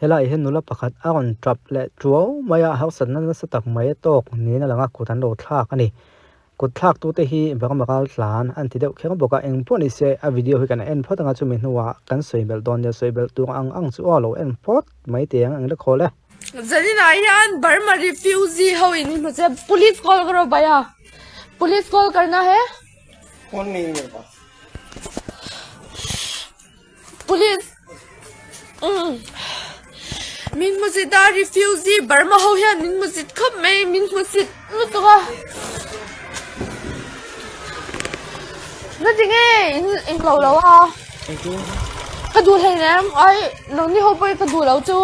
hela hen nula pakhat aron trap le truo maya hausan nan satak mai tok ni na langa kutan lo thlak ani kut thlak tu te hi bakamakal tlan an ti deuh kheng boka eng poni se a video hi kan en photanga chumi hnuwa kan soibel don de soibel tu ang chu alo en phot mai te ang le khole zanina yan Burma refugee ho in मुझे police call करो भैया police call करना है फोन नहीं है मेरे पास police min musit da refugee Burma ho yan min musit khop mai min musit lutuka na dinge in lo lo a ka du thai nam ai no ni ho pai ka du lo chu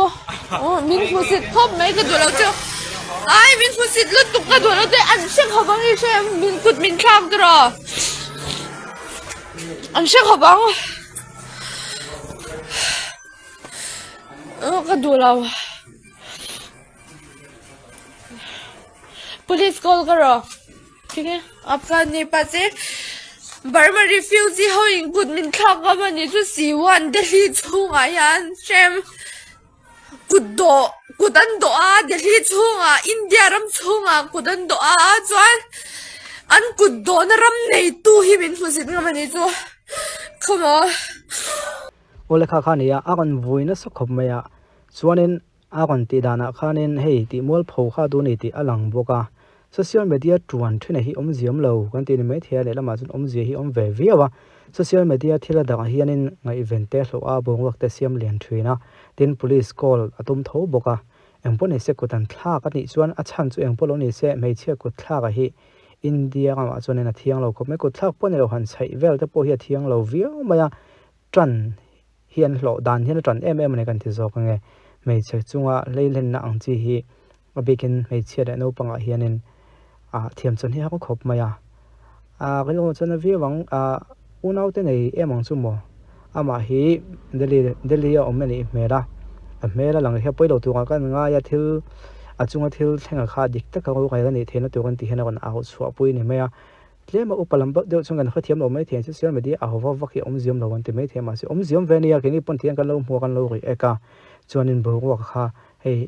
min musit khop mai ka du lo chu ai min musit lutuk ka du lo te an shek ho bang she min kut min kham tro an shek ho bang ka du lo police call करो ठीक है आपका नेपाल से Burma refugee ho in good min khak ka mani chu C1 Delhi chunga yan shem kudan do a Delhi chunga India ram chunga kudan do a chuan an kuddo na ram nei tu hi min husit nga mani chu come on ole kha kha niya agon voina sokhop maya chuanin agon ti dana khanin hei ti mol pho kha du ni ti alang boka social media tuan thina hi omziam lo kan ti ni mai thia le lama chun omzi hi om ve viawa social media thila da hianin ngai event te hlo a bong wak te siam lian thina tin police call atum tho boka engpon se kutan thla ka ni chuan a chan chu engpolo ni se mei che ku thla ka hi India ma chuan na thiang lo khop me ku thlak pon lo han chai vel te po hi thiang lo via maya tran hian hlo dan hian tran ne kan ti zo ka nge mei che chunga leilen na ang chi hi abikin mei che da no panga hianin thiam chon hi ha khop maya gelo chon vi wang unau te nei emang chu mo ama hi Delhi ya omani mera mera lang he poilo tu ka nga ya thil achunga thil thenga kha dik ta ka ko ga ni thena tu kan ti hena kon a ho chua pui ni maya tlema upalam ba deu chungan kha thiam lo mai thian social media a hova wa ki omziam lo wan te mai thema si omziam venia ke ni pon thian kan lo mo kan lo ri eka chuanin bo wa kha hei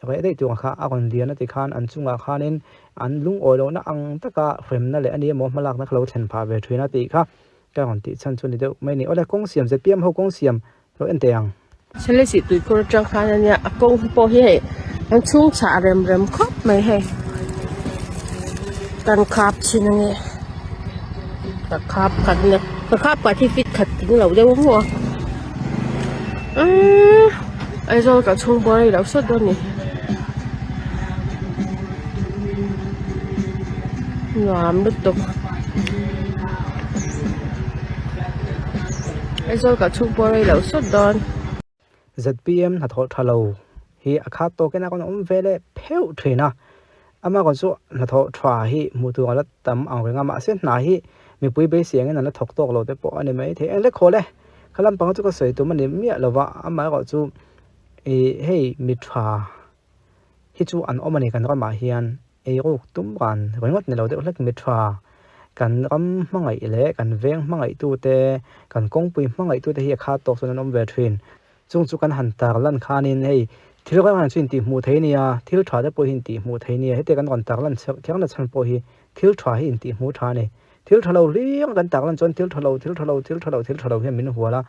rai dei tu kha agon lian ati khan an chunga khanin an lung oilo na ang taka frem na le ani mo malak na khlo then pha ve thuina ti kha ka hon ti chan chuni deu mai ni ole kong siam je pm ho kong siam lo en teang chale si tui ko chang khan ania akong po hi an chung cha rem khop mai he tan khap chin nge ta khap khat ne ta khap pa thi fit khat ting lo deu mo ai zo ka chung bo ri lo so do ni Ngam betul. Eso ka chupore lo sodon. ZPM na thol thalo hi akha to kena kon vele pheu thina ama ko chu na tho thwa hi mutu ala tam angenga ma se na hi mi pui be siang na thok tok lo te po ani mai the le khole khalam pang chu ko sei tu mani mi lova ama ko chu hei mi thwa hi chu an omani kan ra ma hian ro tum kan ringot ne lo de lek mi thwa kan ram mangai le kan veng mangai tu te kan kong pui mangai tu te hi kha tok sun nom ve thin chung chu kan han tar lan khanin hei thil ga man chin ti mu theiniya thil thwa de po hin ti mu theiniya hete kan kon tar lan chang na chan po hi thil thwa hi in ti mu tha ne thil thalo liang kan tar lan chon thil thalo he min huala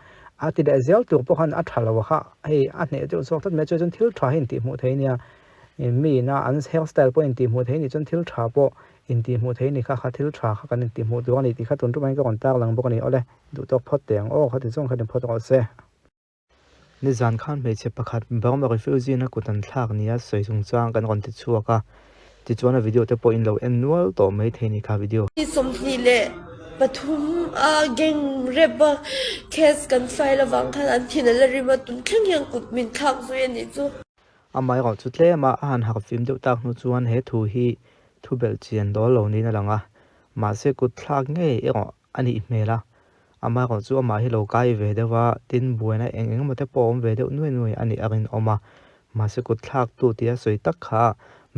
ati da zel tu po han a thalo kha hei a ne chu sok tat me chon thil thwa hin ti mu theiniya mi na an hairstyle po in ti mu theini chon thil thwa po in ti mu theini kha thil thwa kha kan ti mu du ani ti kha tun tu mai ka kon tar lang bo ni ole du tok phot teng o kha ti chong kha den phot ko se ni zan khan me che pakhat Burma refugee na kutan thlak nia soisung chang kan ron ti chuaka ti chuana video te po in lo annual to mai theini kha video somni le pathum geng reba case kan file awang khan an thina la rima tun thlang yang kut min thak zo yani chu amai ro chutle ma han hak film deu tak nu chuan he thu hi thu bel chian do lo ni na langa ma se kut thlak nge e ro ani mela ama ko chu ama hi lo kai ve dewa tin buina eng mate pom ve deu nuai ani arin oma ma se kut thlak tu tia soi tak kha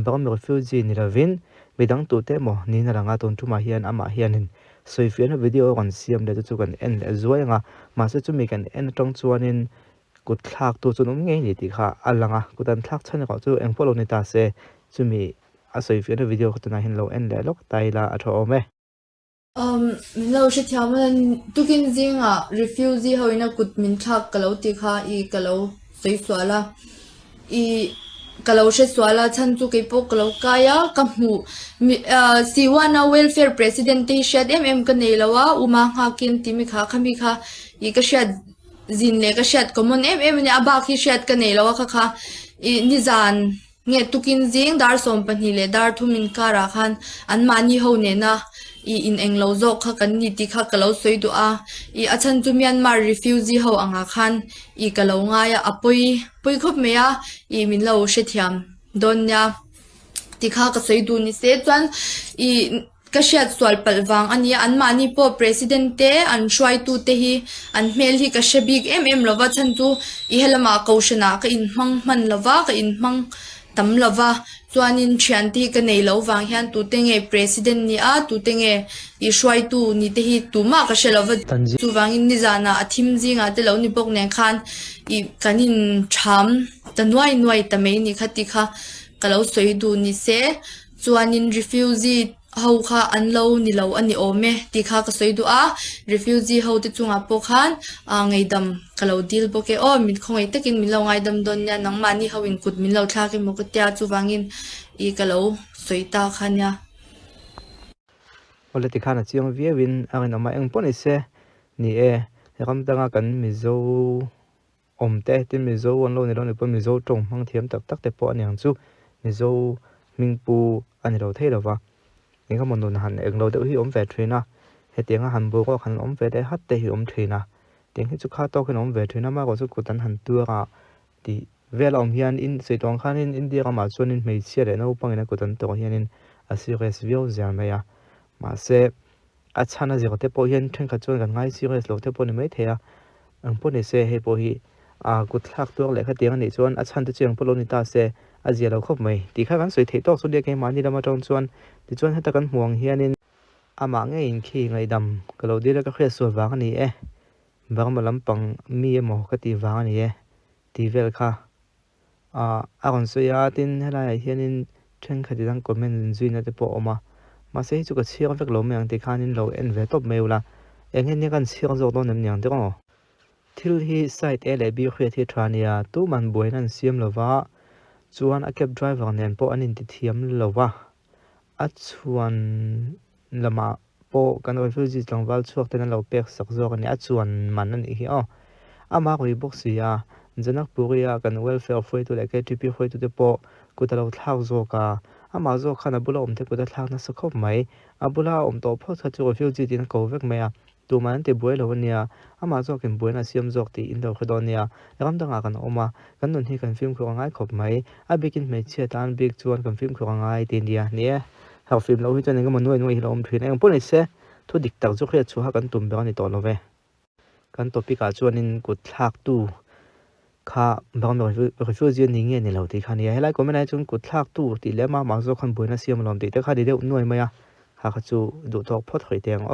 Burma refugee ni ravin bidang tu te mo ni na ranga ton tu ma hian ama hianin soi fian video kon siam de chu kan en zuai nga ma se chu mi kan en tong chuanin กุดทากตัวจุนงนี่ติค่ะอัลลังอ่ะกุดันทากชันก็จูเอ็งพอลนิตาเซจุมีอาศัยฟิลวิดีโอตัวนั้นเห็นเราเอ็นแล้วลกไตละอัทโอเมmình lâu sẽ theo mình tu kinh riêng refugee hồi na cút mình thắc cái lâu thì khá cái lâu xây xóa la cái lâu sẽ xóa la chân tu cái bộ cái lâu kaya cầm hũ siwana welfare president thì sẽ em cái này là uma hakin thì mình khá cái sẽ zin le cái sẽ common em này abak thì sẽ cái này là khá nizan nghe tu kinh riêng dar som pan hi le dar thu min kara khan an mani ho ne na in englo zo kha kan ni ti kha kalo soi du a achan chu Myanmar refugee ho anga khan kalo nga ya apoi khop me ya min lo she thiam don ya ti kha ka soi du ni se chuan ka shat swal palwang ani an mani po president te an shwai tu te hi an mel hi ka shabik em lova chan chu helama kaushana ka in mang man lova ka in mang tam lova chuanin thianti ka nei lo wang hian tu tenge president ni tu tenge shwai tu ni te hi tu ma ka shelova chu wangin ni jana athim jinga te lo ni bok ne khan kanin tham tanwai ta mai ni khati kha kalo soi du ni se chuanin refugee ho kha an lo ni lo ani ome ti kha ka soi du refugee ho te chunga po khan ngai dam kalo dil bo ke min khongai takin min lo ngai dam don ya nang mani ho in kut min lo tha ke mo ka tia chu wangin kalo soi ta khan ya ole ti khana chiang vi win angin ama eng pon ise ni ram tanga kan mi zo omte ti mi zo on lo ni lo ni po mi zo tong mang thiam tak te po anyang chu mi zo mingpu ani lo thei lo wa ninga mon don han eng lo de hi om ve thina he tianga han bo ko khan om ve de hat te hi om thina ting hi chu kha to khan om ve thina ma ko chu kutan han tu ra ti vel om hian in se tong khan in india ka ma chon in mei chia le no pangina kutan to hian in asires view zan me ya ma se achana je te po hian theng kha chon kan ngai serious lo te po ni mai thea ang po ni se he po hi kut thak tu le kha tiang ni chon achan te cheng po lo ni ta se azia lo khop mai ti kha kan soi thei to so de ke mani lama tong chuan ti chuan heta kan huang hianin ama nge in khi ngai dam kalo di la ka khre so wang ni bang malam pang mi mo ka ti wang ni ti vel kha kon so ya tin hela hianin theng kha ti dang comment zuina te po oma ma se chu ka chiang vek lo meng ti khanin lo en ve top meula eng hen ni kan chiang zo do nem nyang te ko thil hi site ele bi khre thi thania tu man boinan siam lova chuan a cab driver nen po anin ti thiam lowa chuan lama po kan refugee tlangwal chuak ten lo pek sak zo kan chuan man ani hi ama roi box ya janak puria kan welfare foi tu le KTP foi tu te po kutalo thlau zo ka ama zo khana bula om te kuta thlang na sakhop mai abula om to pho tha chu refugee tin ko vek me tu man te boy lo nia ama zo ken boy na siam zok ti in do khodon nia ram danga kan oma kan nun hi kan film ko ngai khop mai a bikin me che tan big chuan kan film ko ngai ti nia nia ha film lo hi chan nga manoi noi hi lo om thrin eng pon ise thu dik tak zo khre chu ha kan tum be ani to lo ve kan topic a chuan in kut thak tu kha bang no refugee ni nge ni lo ti kha nia helai comment ai chung kut thak tu ti lema ma zo khan boina siam lom ti te kha de noi maya ha kha chu du tok phot khoi teng